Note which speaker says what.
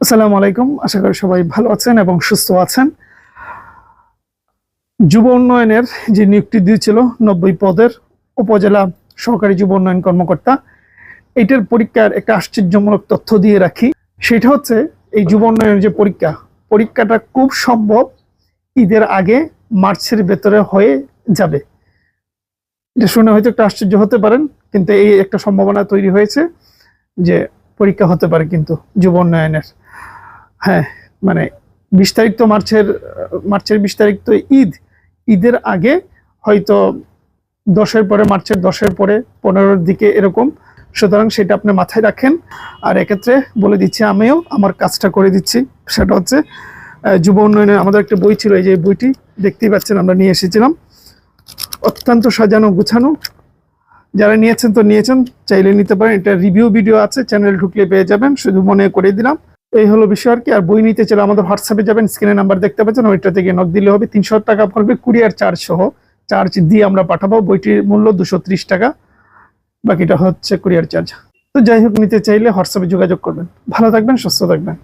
Speaker 1: আসসালামু আলাইকুম। আশা করি সবাই ভালো আছেন এবং সুস্থ আছেন। যুব উন্নয়নের যে নিয়োগটি দিয়েছিল 90 পদের উপজেলা সহকারী যুব উন্নয়ন কর্মকর্তা, এটার পরীক্ষার একটা আশ্চর্যমূলক তথ্য দিয়ে রাখি। সেটা হচ্ছে এই যুব উন্নয়নের যে পরীক্ষাটা খুব সম্ভব ঈদের আগে মার্চের ভেতরে হয়ে যাবে। এটা শুনে হয়তো একটা আশ্চর্য হতে পারেন, কিন্তু এই একটা সম্ভাবনা তৈরি হয়েছে যে পরীক্ষা হতে পারে কিন্তু যুব উন্নয়নের। হ্যাঁ, মানে 20 তারিখ তো মার্চের 20 তারিখ তো ঈদের আগে হয়তো মার্চের 10-এর পরে 15-র দিকে এরকম। সুতরাং সেটা আপনি মাথায় রাখেন। আর এক্ষেত্রে বলে দিচ্ছি, আমিও আমার কাজটা করে দিচ্ছি। সেটা হচ্ছে যুব উন্নয়নের আমাদের একটা বই ছিল, এই যে বইটি দেখতেই পাচ্ছেন আমরা নিয়ে এসেছিলাম, অত্যন্ত সাজানো গুছানো। যারা নিয়েছেন তো নিয়েছেন, চাইলে নিতে পারেন। এটা রিভিউ ভিডিও আছে, চ্যানেল ঢুকলে পেয়ে যাবেন, শুধু মনে করে দিলাম। এই হলো বিষয় আর কি। আর বই নিতে চলে আমাদের হোয়াটসঅ্যাপে যাবেন, স্ক্রিনে নাম্বার দেখতে পাচ্ছেন, ওইটা থেকে নক দিলে হবে। 300 টাকা পড়বে, কুরিয়ার চার্জ সহ, চার্জ দিয়ে আমরা পাঠাবো। বইটির মূল্য 230 টাকা, বাকিটা হচ্ছে কুরিয়ার চার্জ। তো যাই হোক, নিতে চাইলে হোয়াটসঅ্যাপে যোগাযোগ করবেন। ভালো থাকবেন, সুস্থ থাকবেন।